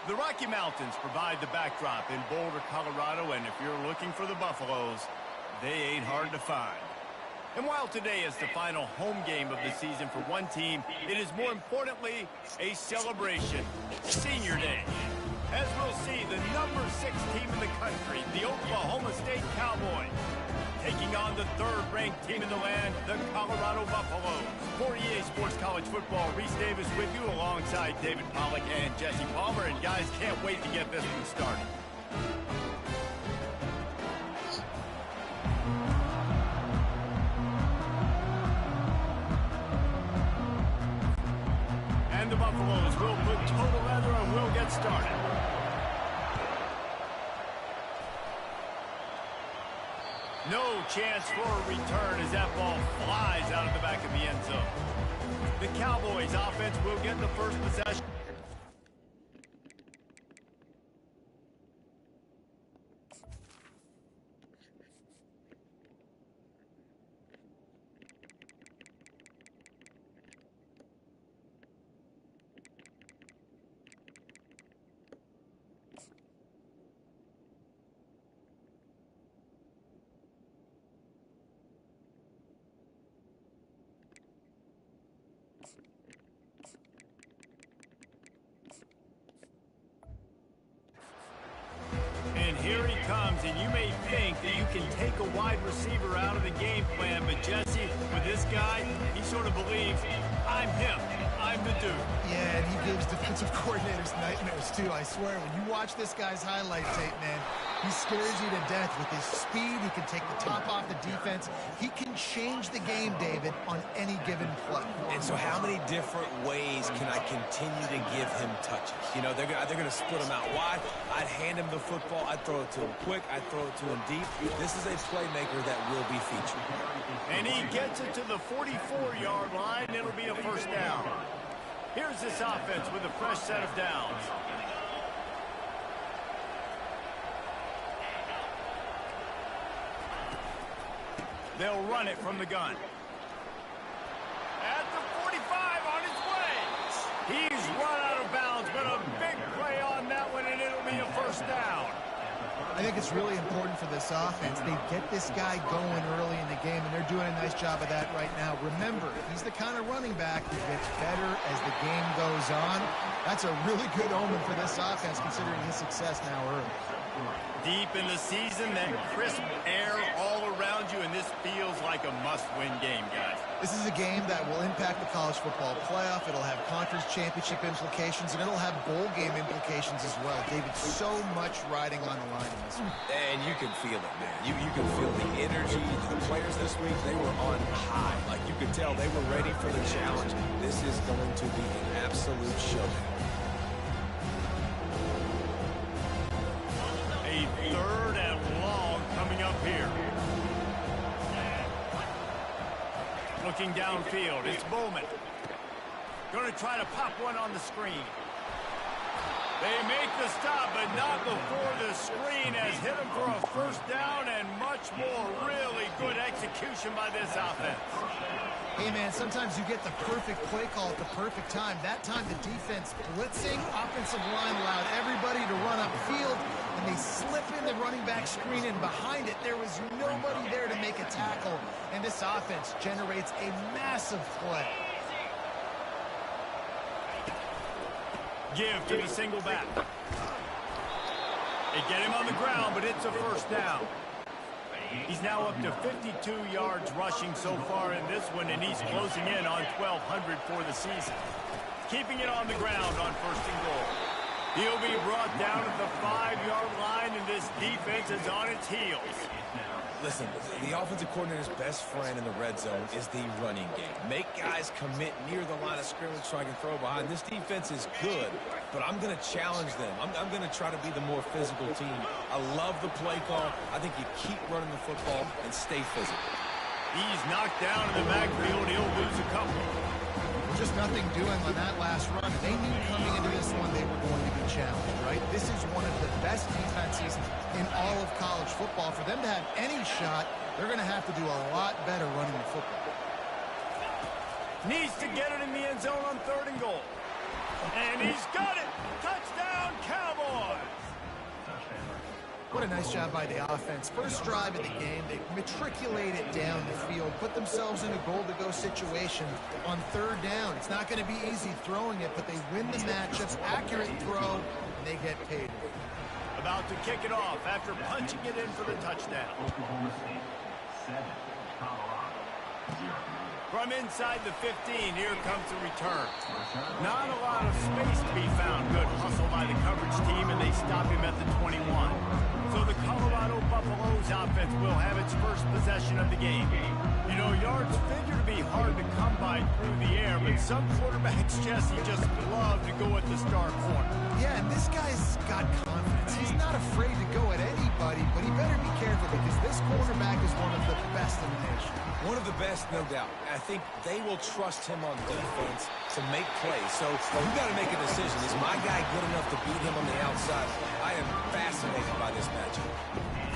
The Rocky Mountains provide the backdrop in Boulder, Colorado, and if you're looking for the Buffaloes, they ain't hard to find. And while today is the final home game of the season for one team, it is more importantly a celebration, Senior Day. As we'll see, the number 6 team in the country, the Oklahoma State Cowboys, taking on the 3rd-ranked team in the land, the Colorado Buffaloes. For EA Sports College Football, Reese Davis with you alongside David Pollack and Jesse Palmer. And guys, can't wait to get this one started. And the Buffaloes will put total leather and we'll get started. No chance for a return as that ball flies out of the back of the end zone. The Cowboys offense will get the first possession. And here he comes, and you may think that you can take a wide receiver out of the game plan, but Jesse, with this guy, he sort of believes, I'm him, I'm the dude. Yeah, and he gives defensive coordinators nightmares, too. I swear, when you watch this guy's highlight tape, man, he scares you to death with his speed. He can take the top off the defense. He can change the game, David, on any given play. And so how many different ways can I continue to give him touches? You know, they're going to split him out wide. I'd hand him the football. I'd throw it to him quick. I'd throw it to him deep. This is a playmaker that will be featured. And he gets it to the 44-yard line. It'll be a first down. Here's this offense with a fresh set of downs. They'll run it from the gun. At the 45 on his way. He's run out of bounds, but a big play on that one, and it'll be a first down. I think it's really important for this offense. They get this guy going early in the game, and they're doing a nice job of that right now. Remember, he's the kind of running back who gets better as the game goes on. That's a really good omen for this offense, considering his success now early. Deep in the season, that crisp air all around you, and this feels like a must-win game, guys. This is a game that will impact the college football playoff. It'll have conference championship implications, and it'll have bowl game implications as well. David, so much riding on the line in this one. And you can feel it, man. You can feel the energy. The players this week, they were on high. Like, you could tell they were ready for the challenge. This is going to be an absolute showdown. A third and long coming up here. Looking downfield, it's Bowman. Going to try to pop one on the screen. They make the stop, but not before the screen has hit him for a first down, and much more really good execution by this offense. Hey, man, sometimes you get the perfect play call at the perfect time. That time the defense blitzing, offensive line allowed everybody to run upfield, and they slip in the running back screen, and behind it there was nobody there to make a tackle, and this offense generates a massive play. Give to the single back. They get him on the ground, but it's a first down. He's now up to 52 yards rushing so far in this one, and he's closing in on 1,200 for the season. Keeping it on the ground on first and goal. He'll be brought down at the 5-yard line, and this defense is on its heels. Listen, the offensive coordinator's best friend in the red zone is the running game. Make guys commit near the line of scrimmage so I can throw behind. This defense is good, but I'm going to challenge them. I'm going to try to be the more physical team. I love the play call. I think you keep running the football and stay physical. He's knocked down in the backfield. He'll lose a couple. Just nothing doing on that last run. They knew coming into this one they were going to be challenged, right? This is one of the best defenses in all of college football. For them to have any shot, they're going to have to do a lot better running the football. Needs to get it in the end zone on third and goal. And he's got it! Touchdown, Cowboys! What a nice job by the offense. First drive of the game, they matriculate it down the field, put themselves in a goal-to-go situation on third down. It's not going to be easy throwing it, but they win the matchups, accurate throw, and they get paid. About to kick it off after punching it in for the touchdown. From inside the 15, here comes the return. Not a lot of space to be found. Good hustle by the coverage team, and they stop him at the 21. So the Colorado Buffaloes offense will have its first possession of the game. You know, yards figure to be hard to come by through the air, but some quarterbacks, Jesse, just love to go at the star corner. Yeah, and this guy's got confidence. He's not afraid to go at anybody, but he better be careful tackle because this cornerback is one of the best in the nation. One of the best, no doubt. I think they will trust him on defense to make plays. So we've got to make a decision. Is my guy good enough to beat him on the outside? I am fascinated by this matchup.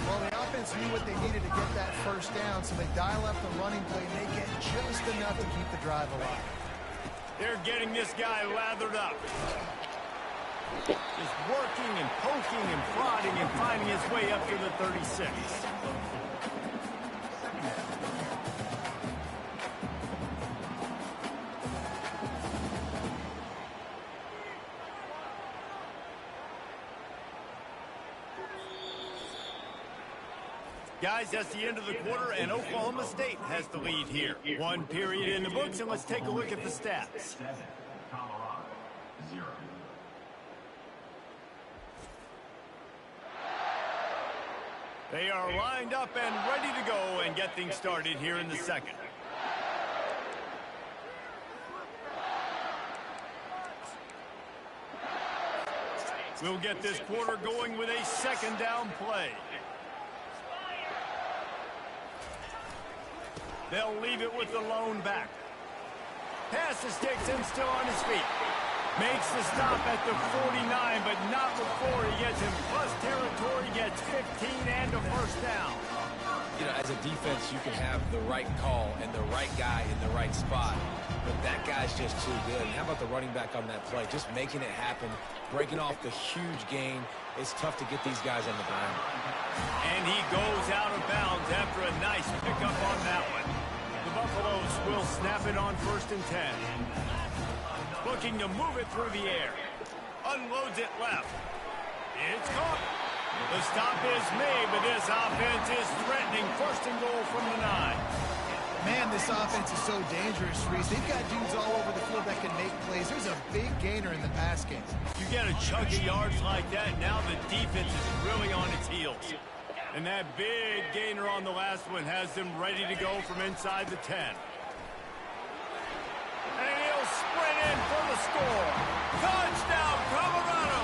Well, the offense knew what they needed to get that first down, so they dial up the running play, and they get just enough to keep the drive alive. They're getting this guy lathered up. Just working and poking and prodding and finding his way up to the 36. Guys, that's the end of the quarter, and Oklahoma State has the lead here. One period in the books, and let's take a look at the stats. They are lined up and ready to go and get things started here in the second. We'll get this quarter going with a second down play. They'll leave it with the lone back. Pass the sticks and still on his feet. Makes the stop at the 49, but not before he gets in plus territory, gets 15 and a first down. You know, as a defense, you can have the right call and the right guy in the right spot, but that guy's just too good. And how about the running back on that play? Just making it happen, breaking off the huge gain. It's tough to get these guys on the ground. And he goes out of bounds after a nice pickup on that one. The Buffaloes will snap it on 1st and 10. Looking to move it through the air. Unloads it left. It's caught. The stop is made, but this offense is threatening 1st and goal from the 9. Man, this offense is so dangerous, Reese. They've got dudes all over the field that can make plays. There's a big gainer in the pass game. You get a chunk of yards like that, now the defense is really on its heels. And that big gainer on the last one has them ready to go from inside the 10. And he'll sprint in for the score. Touchdown, Colorado!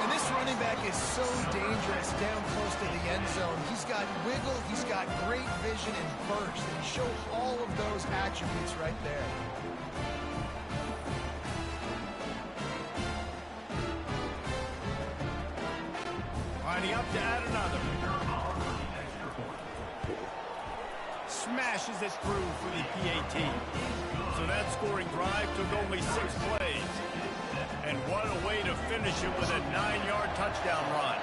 And this running back is so dangerous down close to the end zone. He's got wiggle, he's got great vision and burst. And he showed all of those attributes right there. Lining up to add another. Smashes it through for the PAT. So that scoring drive took only 6 plays. And what a way to finish it with a 9-yard touchdown run.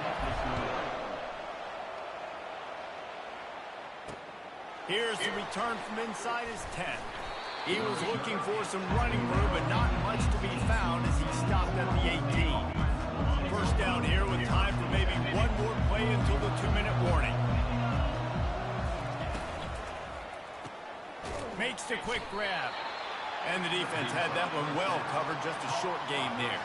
Here's the return from inside his 10. He was looking for some running room, but not much to be found as he stopped at the 18. First down here with time for maybe one more play until the 2-minute warning. Makes the quick grab. And the defense had that one well covered, just a short game there.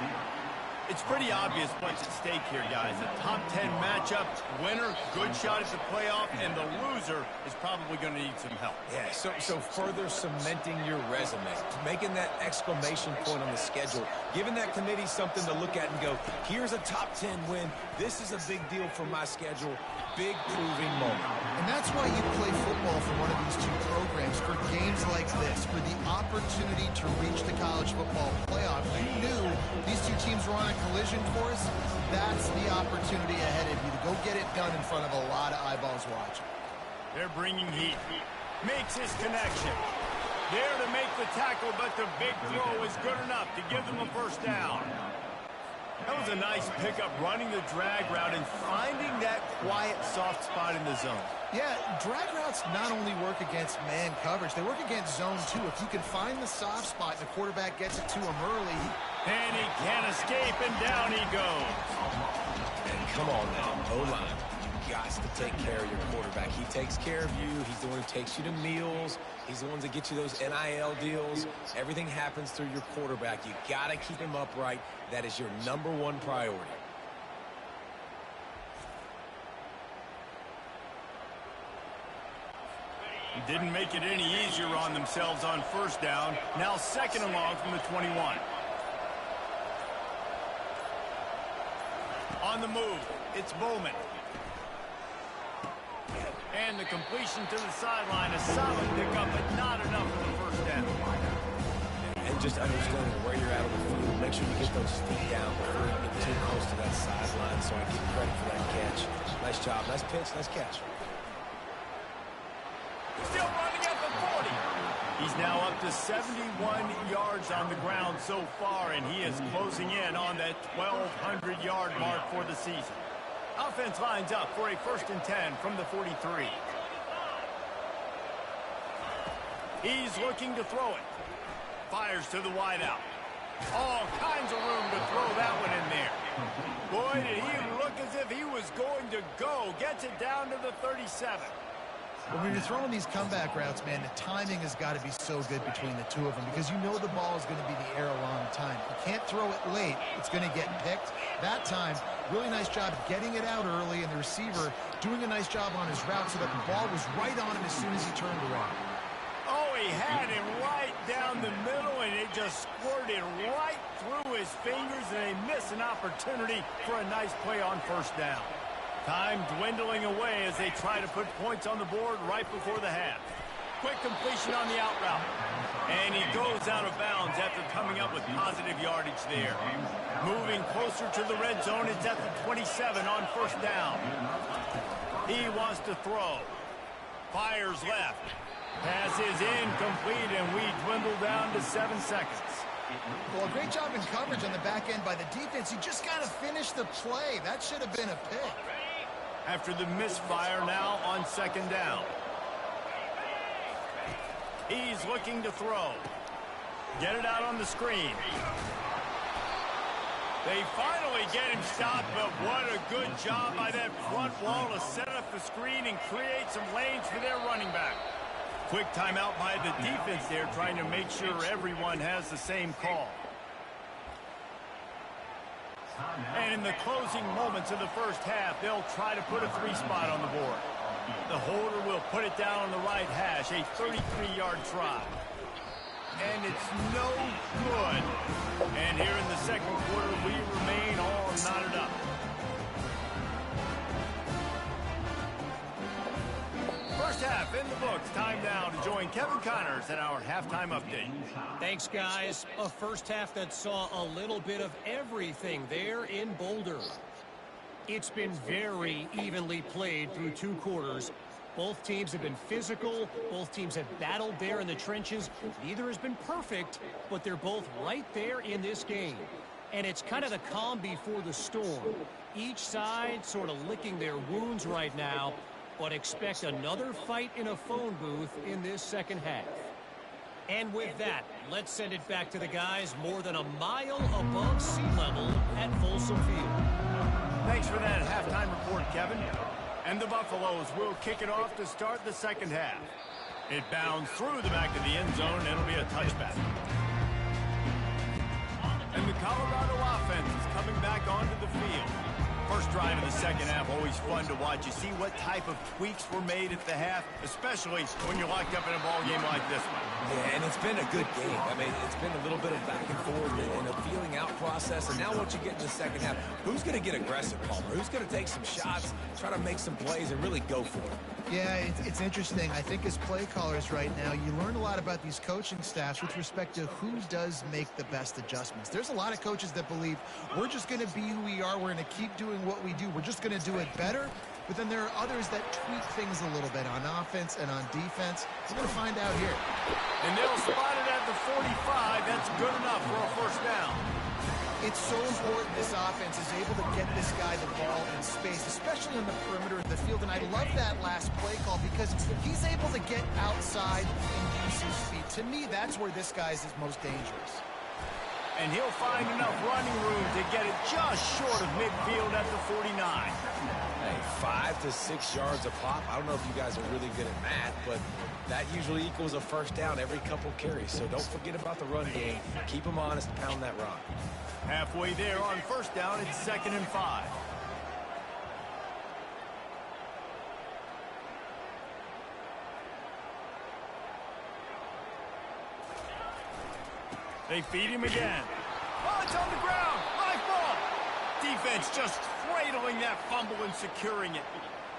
It's pretty obvious what's at stake here, guys. A top 10 matchup, winner, good shot at the playoff, and the loser is probably going to need some help. Yeah, so further cementing your resume, making that exclamation point on the schedule, giving that committee something to look at and go, here's a top 10 win. This is a big deal for my schedule. Big proving moment. And that's why you play football for one of these two programs, for games like this, for the opportunity to reach the college football playoff. You knew these two teams were on a collision course. That's the opportunity ahead of you to go get it done in front of a lot of eyeballs watching. They're bringing heat. Makes his connection. There to make the tackle, but the big throw is good enough to give them a first down. That was a nice pickup, running the drag route and finding that quiet, soft spot in the zone. Yeah, drag routes not only work against man coverage, they work against zone too. If you can find the soft spot and the quarterback gets it to him early. And he can't escape, and down he goes. And come on now, O-line. You got to take care of your quarterback. He takes care of you. He's the one who takes you to meals. He's the one that gets you those NIL deals. Everything happens through your quarterback. You got to keep him upright. That is your #1 priority. Didn't make it any easier on themselves on first down. Now 2nd and long from the 21. On the move, it's Bowman. And the completion to the sideline, a solid pickup, but not enough for the first down. And just understanding where you're at on the field. Make sure you get those feet down before you get too close to that sideline, so I get credit for that catch. Nice job, nice pitch, nice catch. Still running at the 40. He's now up to 71 yards on the ground so far, and he is closing in on that 1,200-yard mark for the season. Offense lines up for a 1st and 10 from the 43. He's looking to throw it. Fires to the wideout. All kinds of room to throw that one in there. Boy, did he look as if he was going to go. Gets it down to the 37. When you're throwing these comeback routes, man, the timing has got to be so good between the two of them because you know the ball is going to be in the air a long time. You can't throw it late. It's going to get picked. That time, really nice job getting it out early, and the receiver doing a nice job on his route so that the ball was right on him as soon as he turned around. Oh, he had him right down the middle, and it just squirted right through his fingers, and they missed an opportunity for a nice play on 1st down. Time dwindling away as they try to put points on the board right before the half. Quick completion on the out route. And he goes out of bounds after coming up with positive yardage there. Moving closer to the red zone, it's at the 27 on 1st down. He wants to throw. Fires left. Pass is incomplete, and we dwindle down to 7 seconds. Well, a great job in coverage on the back end by the defense. You just got to finish the play. That should have been a pick. After the misfire, now on 2nd down. He's looking to throw. Get it out on the screen. They finally get him stopped, but what a good job by that front wall to set up the screen and create some lanes for their running back. Quick timeout by the defense there, trying to make sure everyone has the same call. And in the closing moments of the 1st half, they'll try to put a 3 spot on the board. The holder will put it down on the right hash, a 33-yard try. And it's no good. And here in the 2nd quarter, we remain all knotted up. First half in the books. Time now to join Kevin Connors in our halftime update. Thanks, guys. A first half that saw a little bit of everything there in Boulder. It's been very evenly played through 2 quarters. Both teams have been physical. Both teams have battled there in the trenches. Neither has been perfect, but they're both right there in this game. And it's kind of the calm before the storm. Each side sort of licking their wounds right now, but expect another fight in a phone booth in this 2nd half. And with that, let's send it back to the guys more than a mile above sea level at Folsom Field. Thanks for that halftime report, Kevin. And the Buffaloes will kick it off to start the 2nd half. It bounds through the back of the end zone, and it'll be a touchback. And the Colorado offense is coming back onto the field. First drive of the 2nd half, always fun to watch. You see what type of tweaks were made at the half, especially when you're locked up in a ball game like this one. Yeah, and it's been a good game. I mean, it's been a little bit of back and forth and a feeling out process. And now once you get in the 2nd half, who's going to get aggressive, Palmer? Who's going to take some shots, try to make some plays, and really go for it? Yeah, it's interesting. I think as play callers right now, you learn a lot about these coaching staffs with respect to who does make the best adjustments. There's a lot of coaches that believe we're just going to be who we are. We're going to keep doing what we do. We're just going to do it better. But then there are others that tweak things a little bit on offense and on defense. We're going to find out here. And they'll spot it at the 45. That's good enough for a 1st down. It's so important this offense is able to get this guy the ball in space, especially on the perimeter of the field. And I love that last play call because he's able to get outside and use his feet. To me, that's where this guy is most dangerous. And he'll find enough running room to get it just short of midfield at the 49. Hey, 5 to 6 yards a pop. I don't know if you guys are really good at math, but that usually equals a 1st down every couple carries. So don't forget about the run game. Keep them honest, pound that rock. Halfway there on 1st down, it's 2nd and 5. They feed him again. Oh, it's on the ground. Live ball. Defense just cradling that fumble and securing it.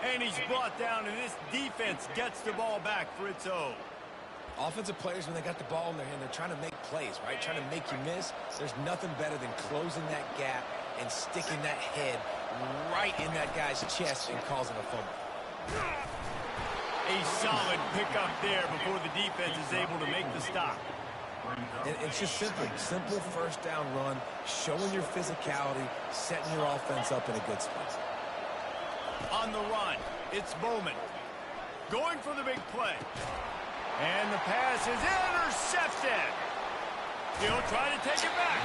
And he's brought down, and this defense gets the ball back for its own. Offensive players, when they got the ball in their hand, they're trying to make plays, right? Trying to make you miss. There's nothing better than closing that gap and sticking that head right in that guy's chest and causing a fumble. A solid pickup there before the defense is able to make the stop. And it's just simple first down run, showing your physicality, setting your offense up in a good spot. On the run, it's Bowman. Going for the big play. And the pass is intercepted. He'll try to take it back.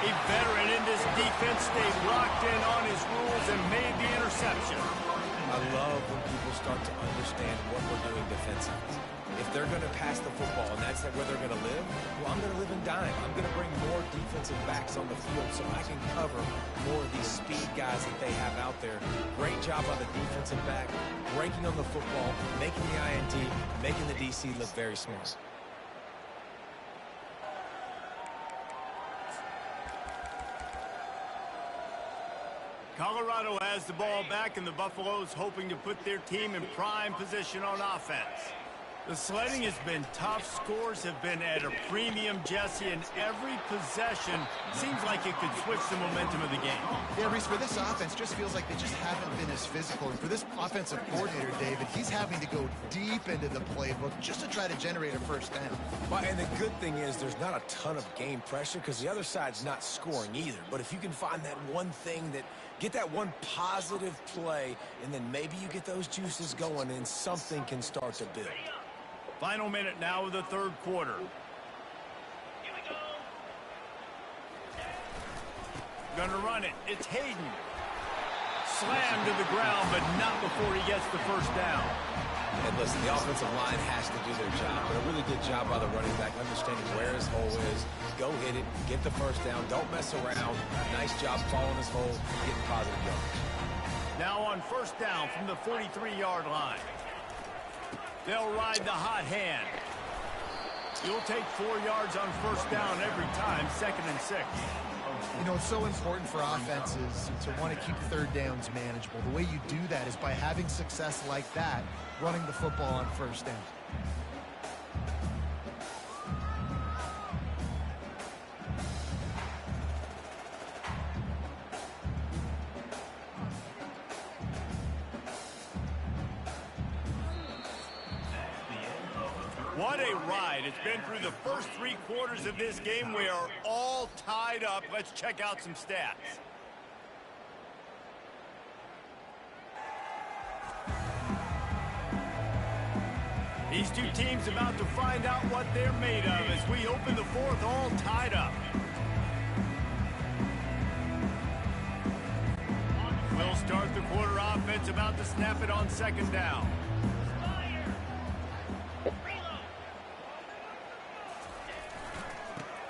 A veteran in this defense stayed locked in on his rules and made the interception. I love when people start to understand what we're doing defensively. If they're going to pass the football and that's where they're going to live, well, I'm going to live in dime. I'm going to bring more defensive backs on the field so I can cover more of these speed guys that they have out there. Great job on the defensive back, breaking on the football, making the INT, making the DC look very smart. Colorado has the ball back, and the Buffaloes hoping to put their team in prime position on offense. The sledding has been tough. Scores have been at a premium, Jesse, and every possession seems like it could switch the momentum of the game. Yeah, Reese, for this offense, just feels like they just haven't been as physical. And for this offensive coordinator, David, he's having to go deep into the playbook just to try to generate a first down. Well, and the good thing is there's not a ton of game pressure because the other side's not scoring either. But if you can find that one thing that get that one positive play, and then maybe you get those juices going and something can start to build. Final minute now of the third quarter. Gonna run it. It's Hayden. Slammed to the ground, but not before he gets the first down. And listen, the offensive line has to do their job, but a really good job by the running back, understanding where his hole is. Go hit it, get the first down, don't mess around. Nice job following his hole, getting positive yards. Now on first down from the 43-yard line. They'll ride the hot hand. You'll take 4 yards on first down every time, 2nd and 6. You know, it's so important for offenses to want to keep third downs manageable. The way you do that is by having success like that, running the football on first down. What a ride. It's been through the first 3 quarters of this game. We are all tied up. Let's check out some stats. These two teams about to find out what they're made of as we open the fourth, all tied up. We'll start the quarter. Offense about to snap it on 2nd down.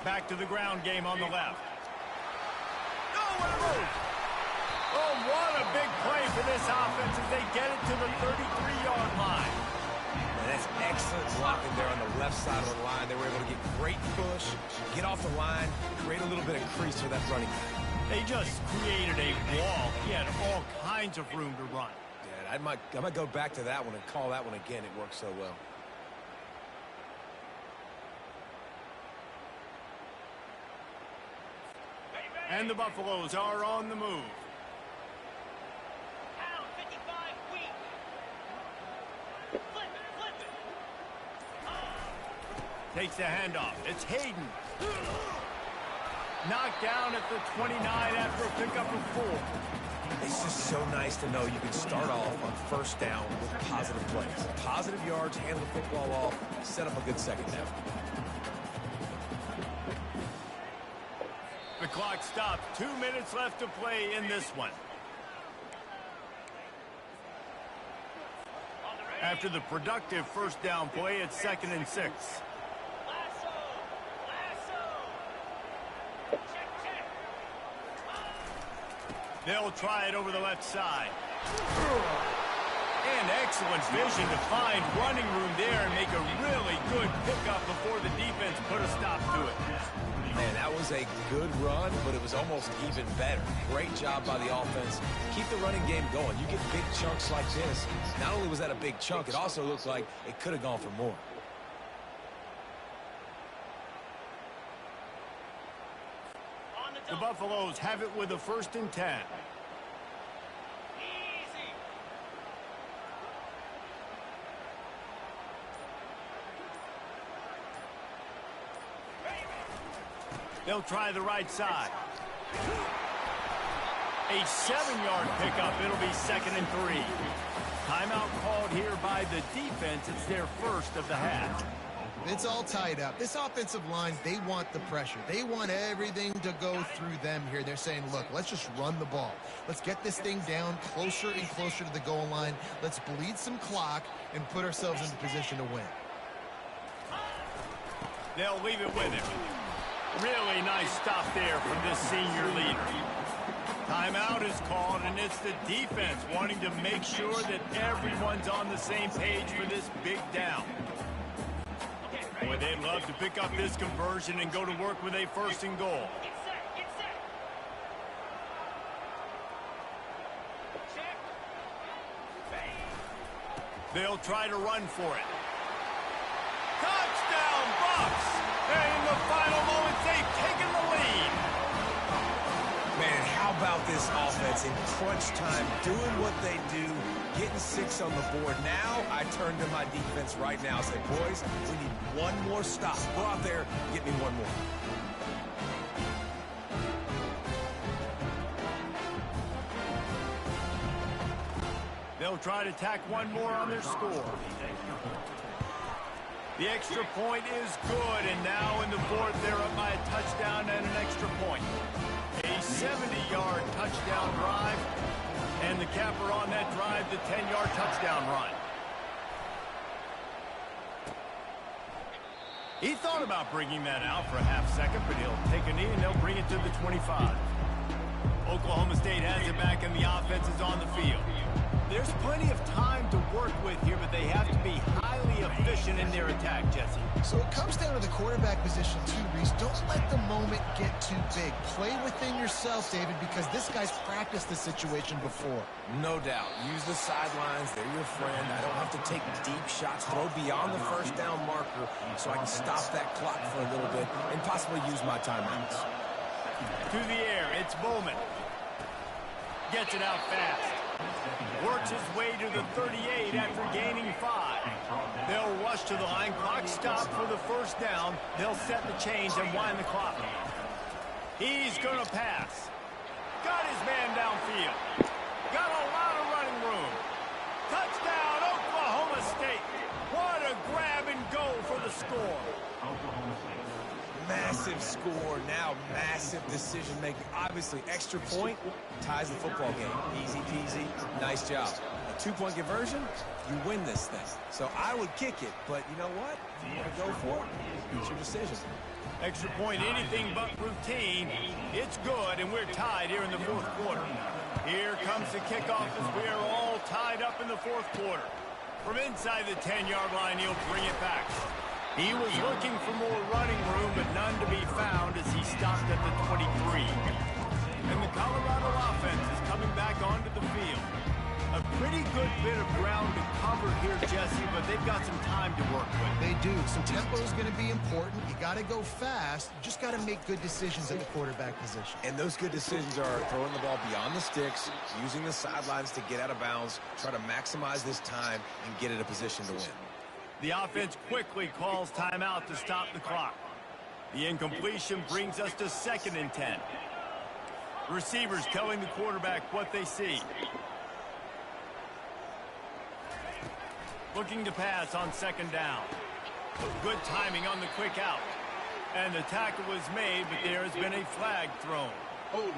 Back to the ground game on the left. Oh, what a move. Oh, what a big play for this offense as they get it to the 33-yard line. And that's excellent blocking there on the left side of the line. They were able to get great push, get off the line, create a little bit of crease for that running back. They just created a wall. He had all kinds of room to run. Yeah, I might go back to that one and call that one again. It worked so well. And the Buffaloes are on the move. Takes the handoff. It's Hayden. Knocked down at the 29 after a pickup of 4. It's just so nice to know you can start off on first down with positive plays. Positive yards, hand the football off, set up a good second down. The clock stops. 2 minutes left to play in this one. After the productive first down play, it's 2nd and 6. They'll try it over the left side. And Excellent vision to find running room there and make a really good pickup before the defense put a stop to it. Man, that was a good run, but it was almost even better. Great job by the offense. Keep the running game going. You get big chunks like this. Not only was that a big chunk, it also looked like it could have gone for more. The Buffaloes have it with a 1st and 10. They'll try the right side. A 7-yard pickup. It'll be 2nd and 3. Timeout called here by the defense. It's their first of the half. It's all tied up. This offensive line, they want the pressure. They want everything to go through them here. They're saying, look, let's just run the ball. Let's get this thing down closer and closer to the goal line. Let's bleed some clock and put ourselves into position to win. They'll leave it with him. Really nice stop there from this senior leader. Timeout is called, and it's the defense wanting to make sure that everyone's on the same page for this big down. Boy, they'd love to pick up this conversion and go to work with a 1st and goal. They'll try to run for it. Touchdown, Bucks! And in the final moments, they've taken the lead. Man, how about this offense in crunch time, doing what they do, getting 6 on the board. Now I turn to my defense right now and say, boys, we need one more stop. Go out there, get me one more. They'll try to tack one more on their score. The extra point is good, and now in the 4th, they're up by a touchdown and an extra point. A 70-yard touchdown drive, and the capper on that drive, the 10-yard touchdown run. He thought about bringing that out for a half second, but he'll take a knee and they'll bring it to the 25. Oklahoma State has it back, and the offense is on the field. There's plenty of time to work with here, but they have to be highly efficient in their attack, Jesse. So it comes down to the quarterback position too, Reese. Don't let the moment get too big. Play within yourself, David, because this guy's practiced this situation before. No doubt. Use the sidelines. They're your friend. I don't have to take deep shots. Throw beyond the 1st down marker so I can stop that clock for a little bit and possibly use my timeouts. To the air, it's Bowman. Gets it out fast. Works his way to the 38 after gaining 5. They'll rush to the line. Clock stopped for the 1st down. They'll set the chains and wind the clock. He's going to pass. Got his man downfield. Got a lot of running room. Touchdown, Oklahoma State. What a grab and go for the score. Massive score, now massive decision making. Obviously, extra point ties the football game. Easy peasy, nice job. A 2-point conversion, you win this thing. So I would kick it, but you know what? If you want to go for it, it's your decision. Extra point, anything but routine. It's good, and we're tied here in the 4th quarter. Here comes the kickoff as we are all tied up in the 4th quarter. From inside the 10-yard line, he'll bring it back. He was looking for more running room, but none to be found as he stopped at the 23. And the Colorado offense is coming back onto the field. A pretty good bit of ground to cover here, Jesse, but they've got some time to work with. They do. So tempo is going to be important. You got to go fast. You just got to make good decisions at the quarterback position. And those good decisions are throwing the ball beyond the sticks, using the sidelines to get out of bounds, try to maximize this time, and get in a position to win. The offense quickly calls timeout to stop the clock. The incompletion brings us to 2nd and 10. Receivers telling the quarterback what they see. Looking to pass on 2nd down. Good timing on the quick out. And the tackle was made, but there has been a flag thrown. Hold it.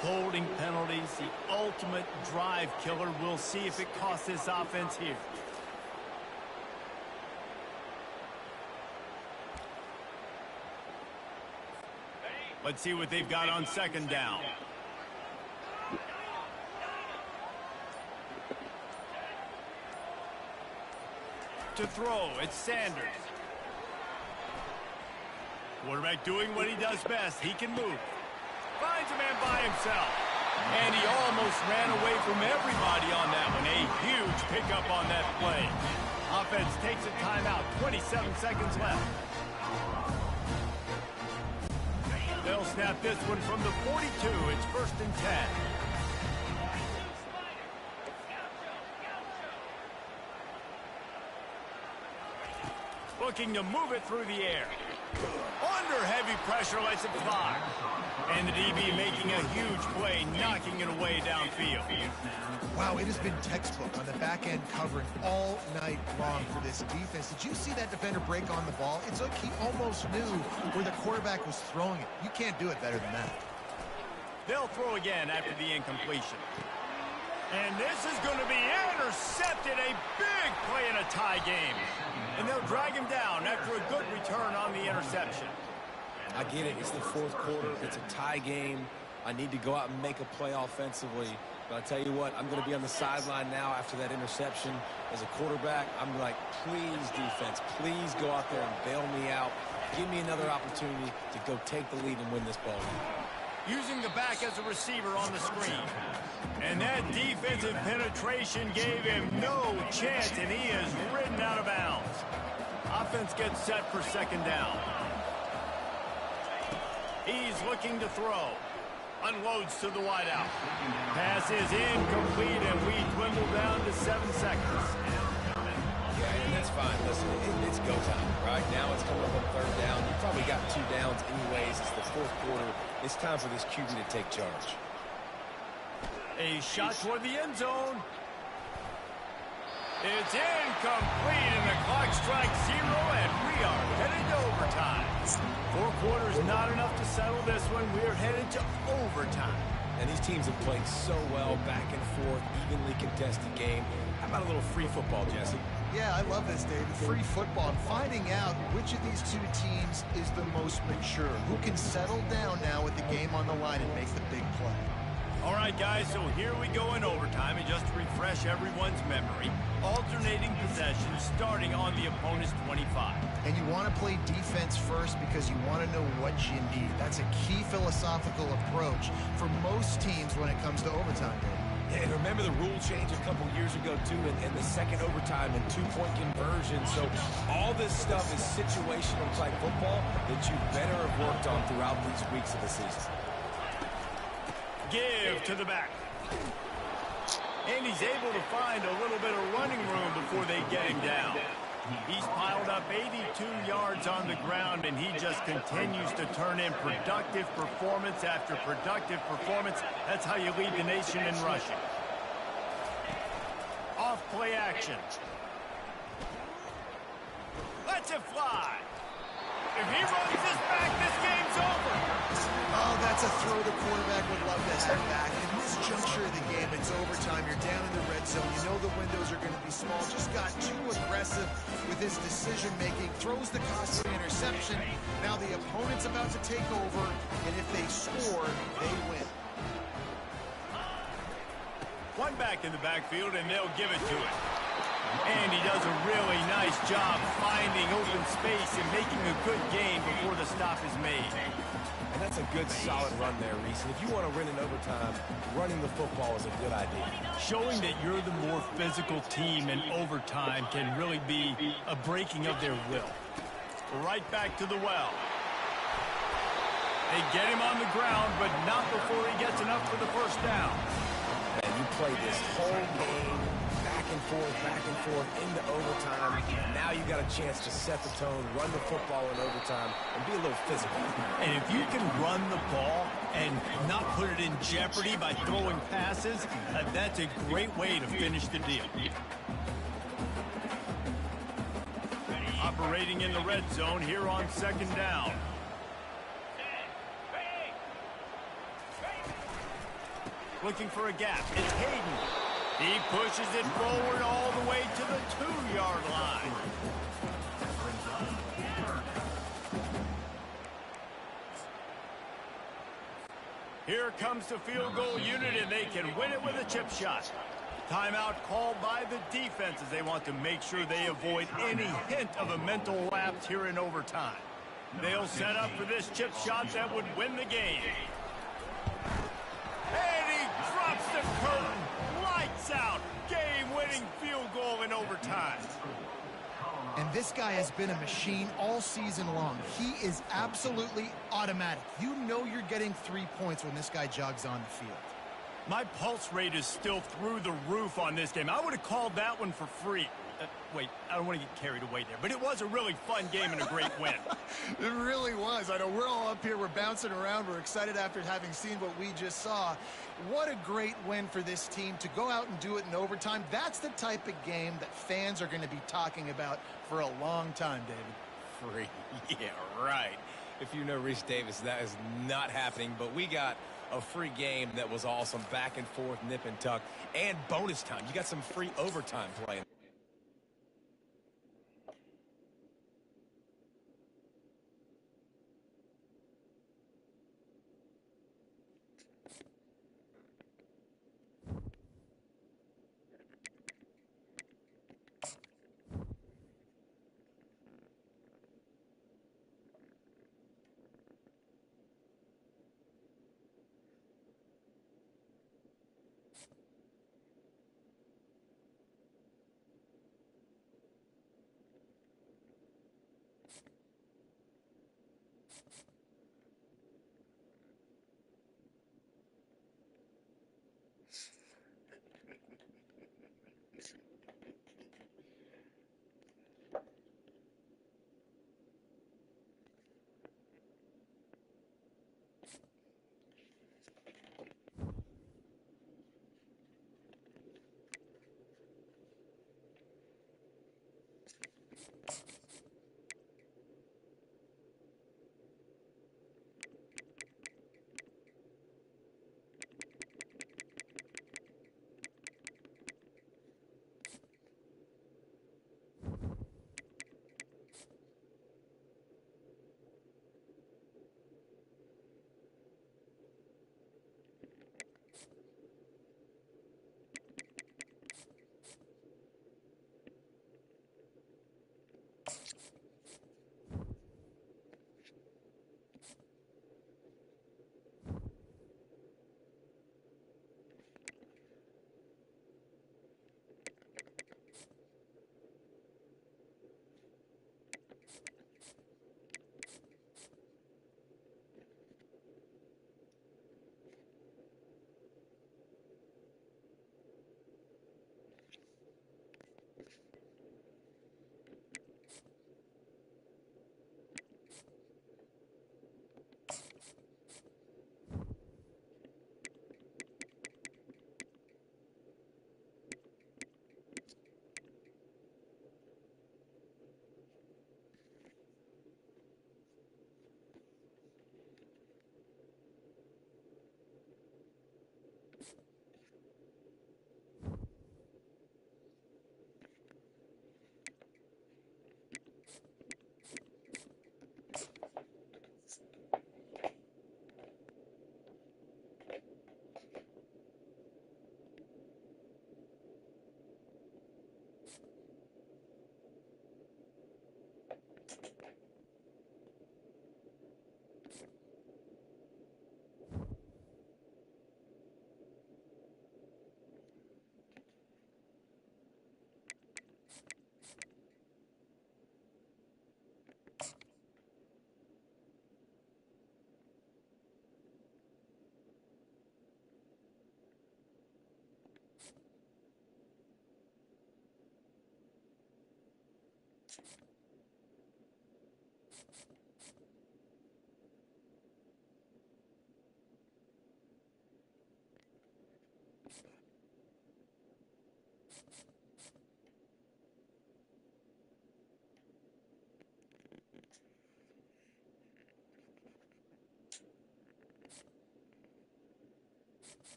Holding penalties, the ultimate drive killer. We'll see if it costs this offense here. Let's see what they've got on 2nd down. to throw. It's Sanders. Quarterback doing what he does best. He can move. Finds a man by himself. And he almost ran away from everybody on that one. A huge pickup on that play. Offense takes a timeout. 27 seconds left. They'll snap this one from the 42. It's 1st and 10. Looking to move it through the air. Under heavy pressure, lets it fly. And the DB making a huge play, knocking it away downfield. Wow, it has been textbook on the back end covering all night long for this defense. Did you see that defender break on the ball? It's like he almost knew where the quarterback was throwing it. You can't do it better than that. They'll throw again after the incompletion. And this is going to be intercepted. A big play in a tie game. And they'll drag him down after a good return on the interception. I get it. It's the 4th quarter. It's a tie game. I need to go out and make a play offensively. But I tell you what, I'm going to be on the sideline now after that interception. As a quarterback, I'm like, please, defense, please go out there and bail me out. Give me another opportunity to go take the lead and win this ball game. Using the back as a receiver on the screen. And that defensive penetration gave him no chance, and he is ridden out of bounds. Offense gets set for 2nd down. He's looking to throw. Unloads to the wideout. Pass is incomplete, and we dwindle down to 7 seconds. Yeah, and that's fine. Listen, it's go time, right? Now it's coming up on 3rd down. You probably got 2 downs anyways. It's the 4th quarter. It's time for this QB to take charge. A shot toward the end zone. It's incomplete, and the clock strikes 0, and we are headed to overtime. 4 quarters not enough to settle this one. We are headed to overtime. And these teams have played so well, back and forth, evenly contested game. How about a little free football, Jesse? Yeah, I love this, David. Free football. And finding out which of these 2 teams is the most mature. Who can settle down now with the game on the line and make the big play. All right, guys, so here we go in overtime. And just to refresh everyone's memory, alternating possessions starting on the opponent's 25. And you want to play defense first because you want to know what you need. That's a key philosophical approach for most teams when it comes to overtime, David. Yeah, and remember the rule change a couple years ago, too, in the 2nd overtime and 2-point conversion. So all this stuff is situational type football that you better have worked on throughout these weeks of the season. Give to the back. And he's able to find a little bit of running room before they get him down. He's piled up 82 yards on the ground, and he just continues to turn in productive performance after productive performance. That's how you lead the nation in rushing. Off play action. Lets it fly. If he runs this back, this game's over. Oh, that's a throw the quarterback would love to have back. In this juncture of the game, it's overtime. You're down in the red zone. You know the windows are going to be small. Just got too aggressive with his decision-making. Throws the costly interception. Now the opponent's about to take over, and if they score, they win. One back in the backfield, and they'll give it to him. And he does a really nice job finding open space and making a good gain before the stop is made. And that's a good, solid run there, Reese. And if you want to win in overtime, running the football is a good idea. Showing that you're the more physical team in overtime can really be a breaking of their will. Right back to the well. They get him on the ground, but not before he gets enough for the 1st down. And you play this whole game back and forth into overtime. Now you got a chance to set the tone, run the football in overtime, and be a little physical. And if you can run the ball and not put it in jeopardy by throwing passes, that's a great way to finish the deal. Operating in the red zone here on 2nd down. Looking for a gap. It's Hayden. He pushes it forward all the way to the 2-yard line. Here comes the field goal unit, and they can win it with a chip shot. Timeout called by the defense as they want to make sure they avoid any hint of a mental lapse here in overtime. They'll set up for this chip shot that would win the game. And he drops the curtain. Lights out. Game-winning field goal in overtime. And this guy has been a machine all season long. He is absolutely automatic. You know you're getting 3 points when this guy jogs on the field. My pulse rate is still through the roof on this game. I would have called that one for free. Wait, I don't want to get carried away there, but it was a really fun game and a great win. It really was. I know we're all up here, we're bouncing around, we're excited after having seen what we just saw. What a great win for this team to go out and do it in overtime. That's the type of game that fans are going to be talking about for a long time, David. Free. Yeah, right. If you know Reese Davis, that is not happening, but we got a free game that was awesome, back and forth, nip and tuck, and bonus time. You got some free overtime playing.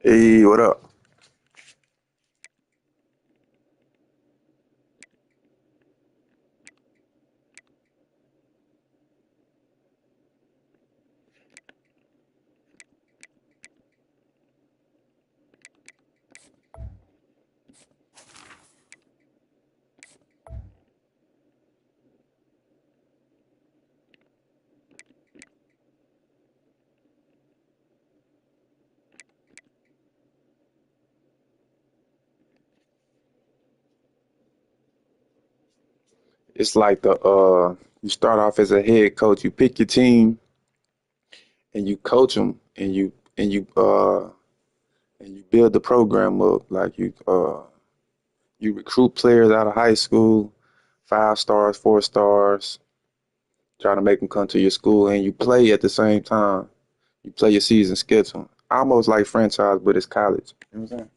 Hey, what up? It's like you start off as a head coach, you pick your team and you coach them and you build the program up like you recruit players out of high school, 5 stars, 4 stars, trying to make them come to your school and you play at the same time. You play your season schedule. Almost like franchise, but it's college. You know what I'm saying?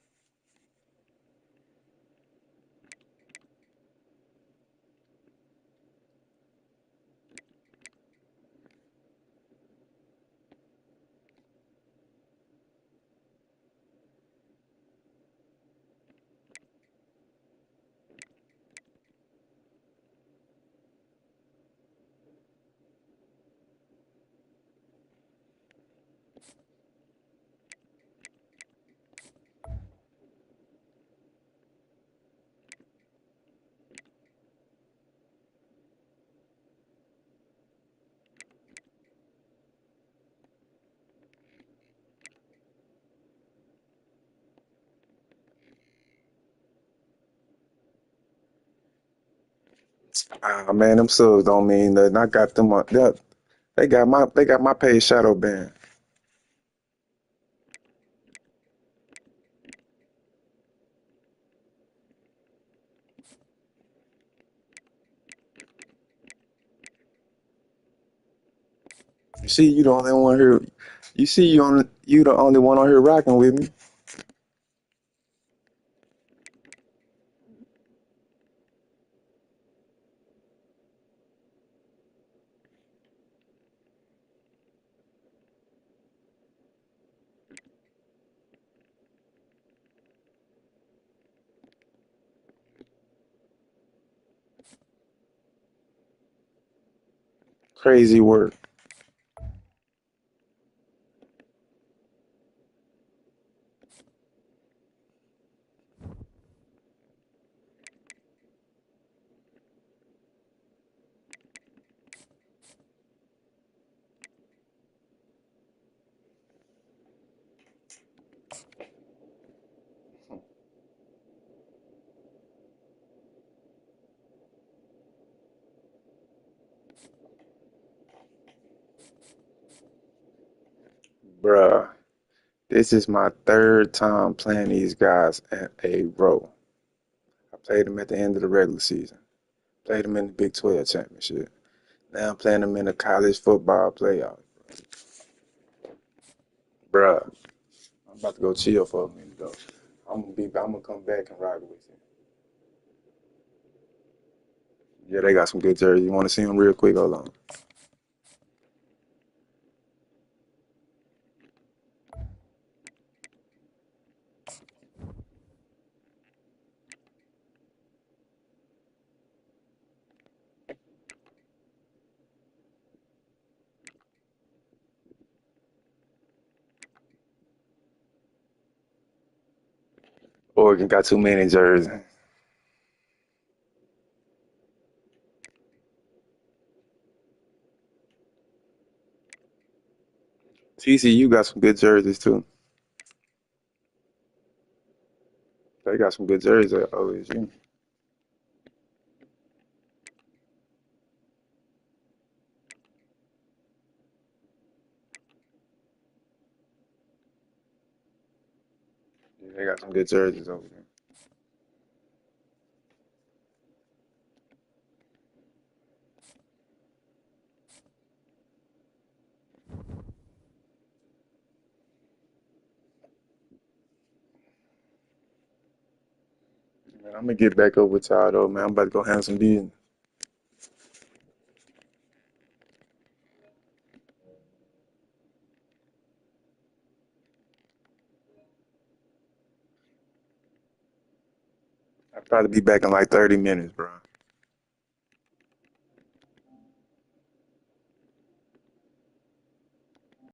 Ah man, them subs don't mean nothing. I got them on. They got my page shadow banned. You see, you the only one here. You see, you the only one on here rocking with me. Crazy work, bruh. This is my third time playing these guys at a row. I played them at the end of the regular season. Played them in the Big 12 championship. Now I'm playing them in the college football playoff, bruh. about to go chill for a minute though. I'm gonna come back and rock with you. Yeah, they got some good jerseys. You want to see them real quick? Hold on. Oregon got too many jerseys. TCU got some good jerseys too. They got some good jerseys at OSU. Yeah, they got some good jerseys over there. Man, I'm gonna get back over to y'all though, man. I'm about to go handle some business. I'll probably be back in like 30 minutes, bro.